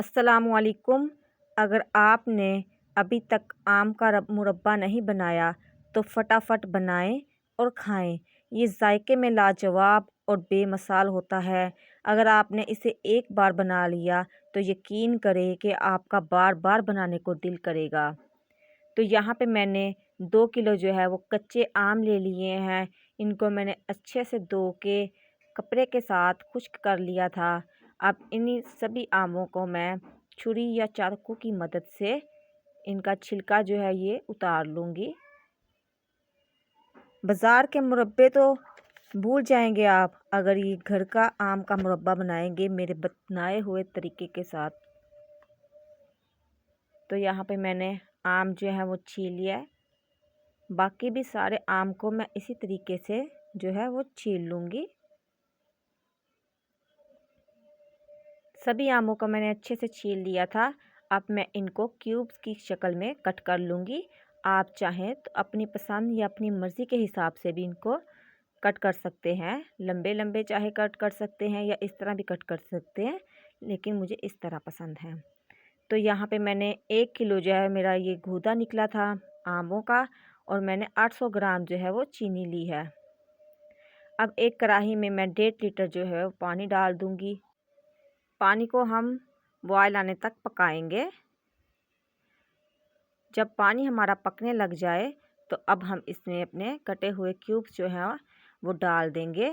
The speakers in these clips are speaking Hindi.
अस्सलामुअलैकुम। अगर आपने अभी तक आम का मुरब्बा नहीं बनाया तो फटाफट बनाएं और खाएं। ये जायके में लाजवाब और बेमिसाल होता है। अगर आपने इसे एक बार बना लिया तो यकीन करें कि आपका बार बार बनाने को दिल करेगा। तो यहाँ पे मैंने 2 किलो जो है वो कच्चे आम ले लिए हैं। इनको मैंने अच्छे से धो के कपड़े के साथ खुश्क कर लिया था। अब इन्हीं सभी आमों को मैं छुरी या चाकू की मदद से इनका छिलका जो है ये उतार लूँगी। बाज़ार के मुरब्बे तो भूल जाएंगे आप अगर ये घर का आम का मुरब्बा बनाएंगे मेरे बताए हुए तरीके के साथ। तो यहाँ पे मैंने आम जो है वो छील लिया है। बाकी भी सारे आम को मैं इसी तरीके से जो है वो छील लूँगी। सभी आमों को मैंने अच्छे से छील लिया था। अब मैं इनको क्यूब्स की शक्ल में कट कर लूँगी। आप चाहें तो अपनी पसंद या अपनी मर्ज़ी के हिसाब से भी इनको कट कर सकते हैं। लंबे लंबे चाहे कट कर सकते हैं या इस तरह भी कट कर सकते हैं, लेकिन मुझे इस तरह पसंद है। तो यहाँ पे मैंने 1 किलो जो है मेरा ये गूदा निकला था आमों का, और मैंने 800 ग्राम जो है वो चीनी ली है। अब एक कढ़ाई में मैं 1.5 लीटर जो है वो पानी डाल दूँगी। पानी को हम बॉयल आने तक पकाएंगे। जब पानी हमारा पकने लग जाए तो अब हम इसमें अपने कटे हुए क्यूब्स जो हैं वो डाल देंगे।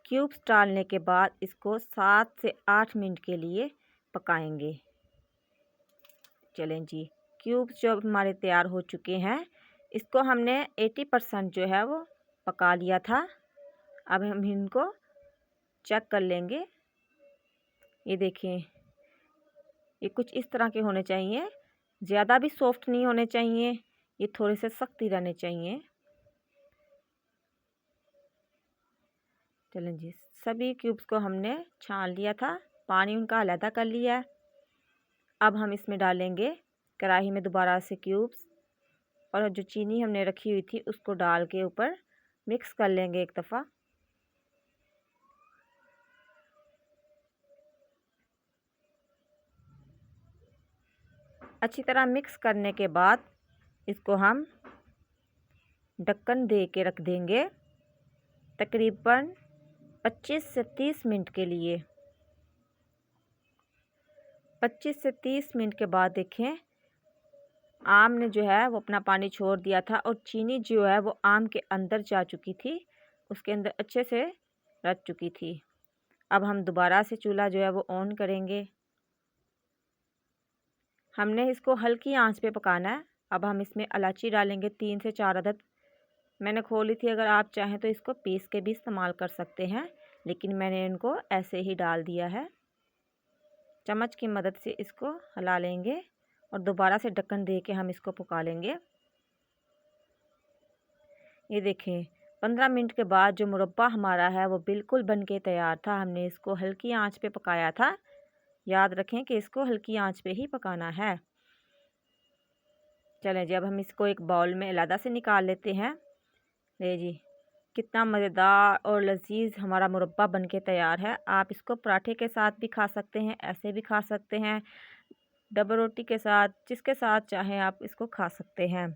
क्यूब्स डालने के बाद इसको 7 से 8 मिनट के लिए पकाएंगे। चलें जी, क्यूब्स जो हमारे तैयार हो चुके हैं, इसको हमने 80% जो है वो पका लिया था। अब हम इनको चेक कर लेंगे। ये देखें, ये कुछ इस तरह के होने चाहिए। ज़्यादा भी सॉफ्ट नहीं होने चाहिए, ये थोड़े से सख्त ही रहने चाहिए। चलें जी, सभी क्यूब्स को हमने छान लिया था, पानी उनका अलहदा कर लिया है। अब हम इसमें डालेंगे कढ़ाई में दोबारा से क्यूब्स, और जो चीनी हमने रखी हुई थी उसको डाल के ऊपर मिक्स कर लेंगे एक दफ़ा। अच्छी तरह मिक्स करने के बाद इसको हम ढक्कन दे के रख देंगे तकरीबन 25 से 30 मिनट के लिए। 25 से 30 मिनट के बाद देखें, आम ने जो है वो अपना पानी छोड़ दिया था और चीनी जो है वो आम के अंदर जा चुकी थी, उसके अंदर अच्छे से रच चुकी थी। अब हम दोबारा से चूल्हा जो है वो ऑन करेंगे। हमने इसको हल्की आंच पे पकाना है। अब हम इसमें इलायची डालेंगे 3 से 4 अदद। मैंने खोली थी, अगर आप चाहें तो इसको पीस के भी इस्तेमाल कर सकते हैं, लेकिन मैंने इनको ऐसे ही डाल दिया है। चम्मच की मदद से इसको हिला लेंगे और दोबारा से ढक्कन दे के हम इसको पका लेंगे। ये देखें, 15 मिनट के बाद जो मुरब्बा हमारा है वो बिल्कुल बन के तैयार था। हमने इसको हल्की आंच पे पकाया था। याद रखें कि इसको हल्की आंच पे ही पकाना है। चलें जी, अब हम इसको एक बाउल में अलग से निकाल लेते हैं। ले जी, कितना मज़ेदार और लजीज हमारा मुरब्बा बनके तैयार है। आप इसको पराठे के साथ भी खा सकते हैं, ऐसे भी खा सकते हैं, डबल रोटी के साथ, जिसके साथ चाहें आप इसको खा सकते हैं।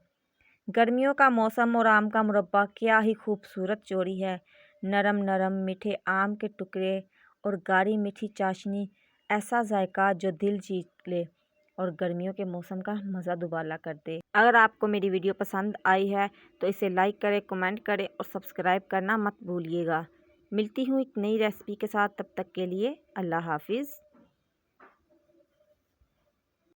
गर्मियों का मौसम और आम का मुरब्बा क्या ही खूबसूरत जोड़ी है। नरम नरम मीठे आम के टुकड़े और गाढ़ी मीठी चाशनी, ऐसा जायका जो दिल जीत ले और गर्मियों के मौसम का मज़ा दुबाला कर दे। अगर आपको मेरी वीडियो पसंद आई है तो इसे लाइक करें, कमेंट करें और सब्सक्राइब करना मत भूलिएगा। मिलती हूँ एक नई रेसिपी के साथ, तब तक के लिए अल्लाह हाफिज़।